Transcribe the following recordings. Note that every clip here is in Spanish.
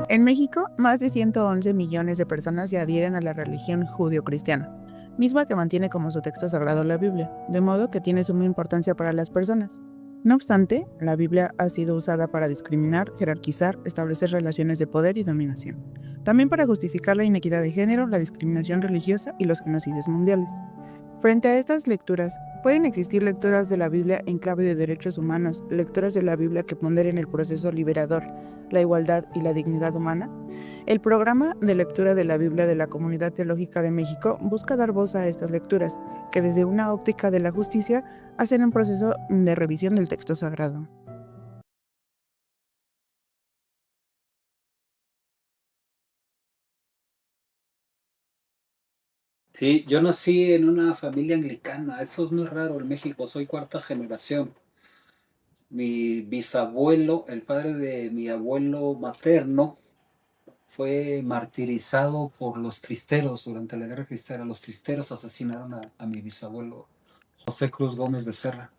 En México, más de 111 millones de personas se adhieren a la religión judio-cristiana, misma que mantiene como su texto sagrado la Biblia, de modo que tiene suma importancia para las personas. No obstante, la Biblia ha sido usada para discriminar, jerarquizar, establecer relaciones de poder y dominación. También para justificar la inequidad de género, la discriminación religiosa y los genocidios mundiales. Frente a estas lecturas, pueden existir lecturas de la Biblia en clave de derechos humanos, lecturas de la Biblia que ponderen el proceso liberador, la igualdad y la dignidad humana. El programa de lectura de la Biblia de la Comunidad Teológica de México busca dar voz a estas lecturas, que desde una óptica de la justicia hacen un proceso de revisión del texto sagrado. Sí, yo nací en una familia anglicana, eso es muy raro en México, soy cuarta generación. Mi bisabuelo, el padre de mi abuelo materno, fue martirizado por los cristeros durante la guerra cristera. Los cristeros asesinaron a mi bisabuelo José Cruz Gómez Becerra.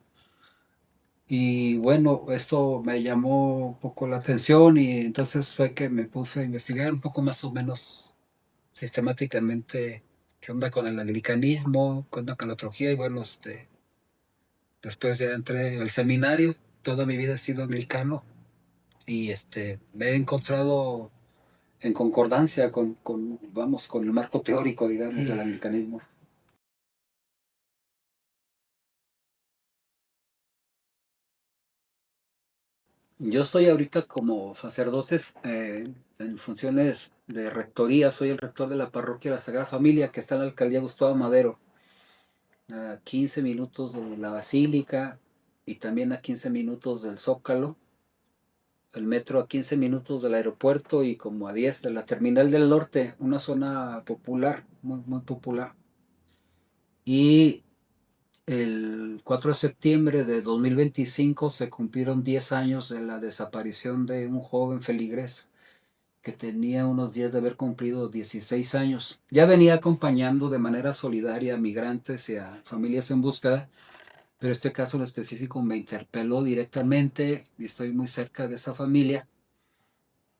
Y bueno, esto me llamó un poco la atención y entonces fue que me puse a investigar un poco más o menos sistemáticamente qué onda con el anglicanismo, qué onda con la teología y bueno, después ya entré al seminario, toda mi vida he sido anglicano y me he encontrado en concordancia vamos, con el marco teórico, digamos, del anglicanismo. Yo estoy ahorita como sacerdote en funciones de rectoría, soy el rector de la parroquia de la Sagrada Familia que está en la alcaldía Gustavo Madero, a 15 minutos de la Basílica y también a 15 minutos del Zócalo, el metro a 15 minutos del aeropuerto y como a 10 de la Terminal del Norte, una zona popular, muy, muy popular. Y el 4 de septiembre de 2025 se cumplieron 10 años de la desaparición de un joven feligrés que tenía unos días de haber cumplido 16 años. Ya venía acompañando de manera solidaria a migrantes y a familias en búsqueda, pero este caso en específico me interpeló directamente y estoy muy cerca de esa familia.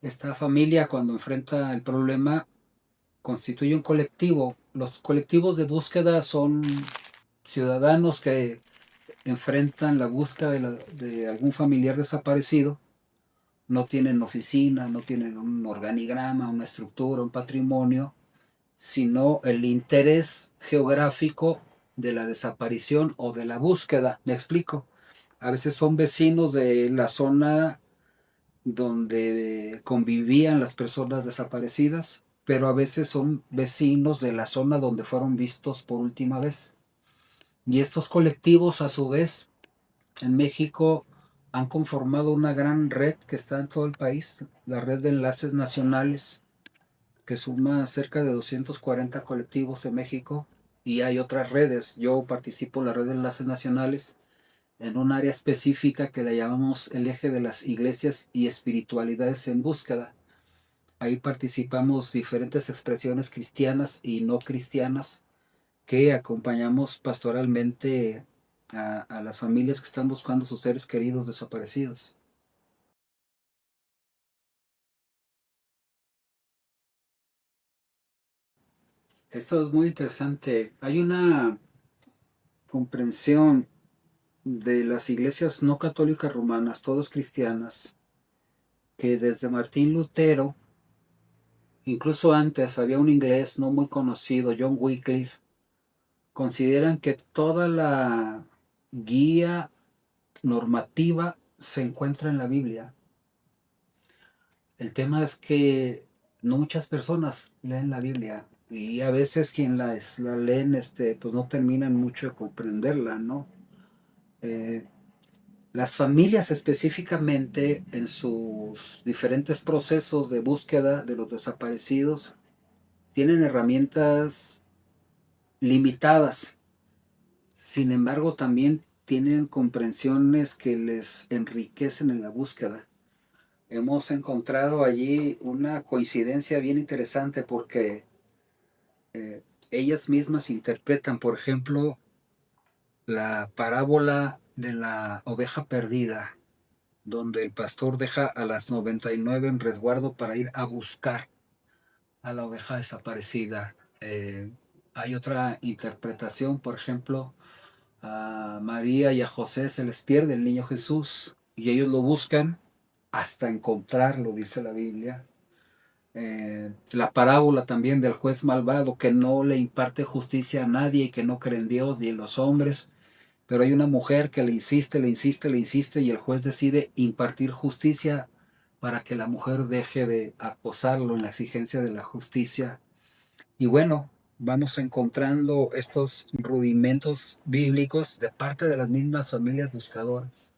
Esta familia, cuando enfrenta el problema, constituye un colectivo. Los colectivos de búsqueda son ciudadanos que enfrentan la búsqueda de algún familiar desaparecido. No tienen oficina, no tienen un organigrama, una estructura, un patrimonio, sino el interés geográfico de la desaparición o de la búsqueda. Me explico. A veces son vecinos de la zona donde convivían las personas desaparecidas, pero a veces son vecinos de la zona donde fueron vistos por última vez. Y estos colectivos, a su vez, en México han conformado una gran red que está en todo el país, la red de enlaces nacionales, que suma cerca de 240 colectivos en México, y hay otras redes. Yo participo en la red de enlaces nacionales en un área específica que le llamamos el eje de las iglesias y espiritualidades en búsqueda. Ahí participamos diferentes expresiones cristianas y no cristianas que acompañamos pastoralmente a las familias que están buscando sus seres queridos desaparecidos. Esto es muy interesante. Hay una comprensión de las iglesias no católicas romanas, todas cristianas, que desde Martín Lutero, incluso antes había un inglés no muy conocido, John Wycliffe, consideran que toda la guía normativa se encuentra en la Biblia. El tema es que no muchas personas leen la Biblia y a veces quien la leen pues no terminan mucho de comprenderla, ¿no? Eh, las familias específicamente en sus diferentes procesos de búsqueda de los desaparecidos tienen herramientas limitadas. Sin embargo, también tienen comprensiones que les enriquecen en la búsqueda. Hemos encontrado allí una coincidencia bien interesante porque ellas mismas interpretan, por ejemplo, la parábola de la oveja perdida donde el pastor deja a las 99 en resguardo para ir a buscar a la oveja desaparecida. Hay otra interpretación, por ejemplo, a María y a José se les pierde el niño Jesús y ellos lo buscan hasta encontrarlo, dice la Biblia. La parábola también del juez malvado que no le imparte justicia a nadie y que no cree en Dios ni en los hombres, pero hay una mujer que le insiste, le insiste, le insiste y el juez decide impartir justicia para que la mujer deje de acosarlo en la exigencia de la justicia. Y bueno, vamos encontrando estos rudimentos bíblicos de parte de las mismas familias buscadoras.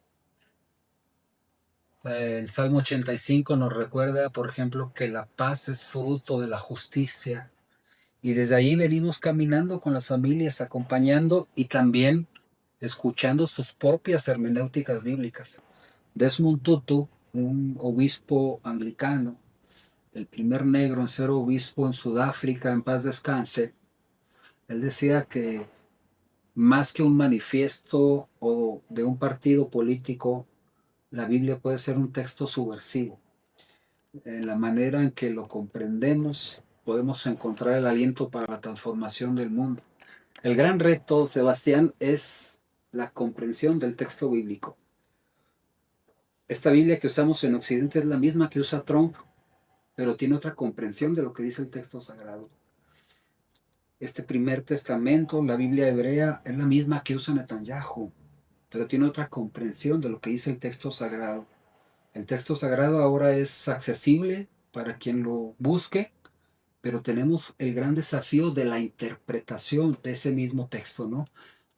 El Salmo 85 nos recuerda, por ejemplo, que la paz es fruto de la justicia. Y desde ahí venimos caminando con las familias, acompañando y también escuchando sus propias hermenéuticas bíblicas. Desmond Tutu, un obispo anglicano, el primer negro en ser obispo en Sudáfrica, en paz descanse, él decía que más que un manifiesto o de un partido político, la Biblia puede ser un texto subversivo. En la manera en que lo comprendemos, podemos encontrar el aliento para la transformación del mundo. El gran reto, Sebastián, es la comprensión del texto bíblico. Esta Biblia que usamos en Occidente es la misma que usa Trump, pero tiene otra comprensión de lo que dice el texto sagrado. Este primer testamento, la Biblia hebrea, es la misma que usa Netanyahu, pero tiene otra comprensión de lo que dice el texto sagrado. El texto sagrado ahora es accesible para quien lo busque, pero tenemos el gran desafío de la interpretación de ese mismo texto, ¿no?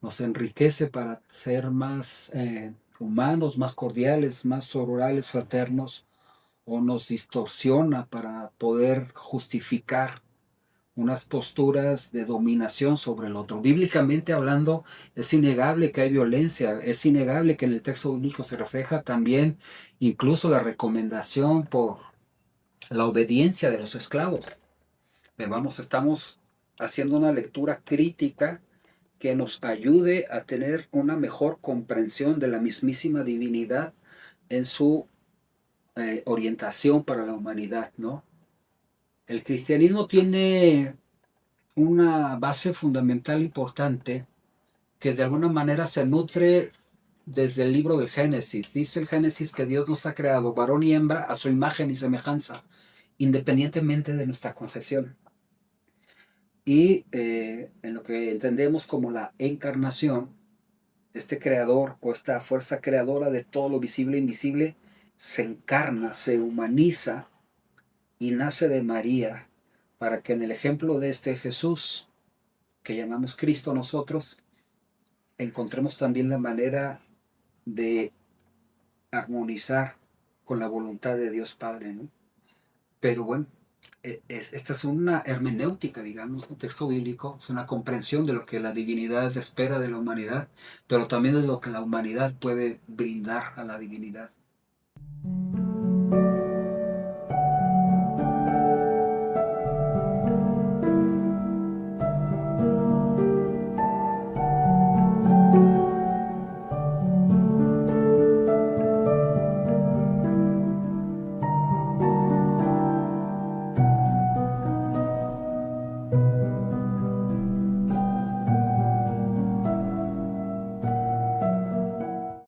Nos enriquece para ser más humanos, más cordiales, más sororales, fraternos, o nos distorsiona para poder justificar unas posturas de dominación sobre el otro. Bíblicamente hablando, es innegable que hay violencia, es innegable que en el texto bíblico se refleja también incluso la recomendación por la obediencia de los esclavos. Pero vamos, estamos haciendo una lectura crítica que nos ayude a tener una mejor comprensión de la mismísima divinidad en su orientación para la humanidad, ¿no? El cristianismo tiene una base fundamental importante que de alguna manera se nutre desde el libro del Génesis. Dice el Génesis que Dios nos ha creado varón y hembra a su imagen y semejanza, independientemente de nuestra confesión. Y en lo que entendemos como la encarnación, este creador o esta fuerza creadora de todo lo visible e invisible se encarna, se humaniza y nace de María para que en el ejemplo de este Jesús, que llamamos Cristo nosotros, encontremos también la manera de armonizar con la voluntad de Dios Padre, ¿no? Pero bueno, esta es una hermenéutica, digamos, un texto bíblico, es una comprensión de lo que la divinidad espera de la humanidad, pero también de lo que la humanidad puede brindar a la divinidad.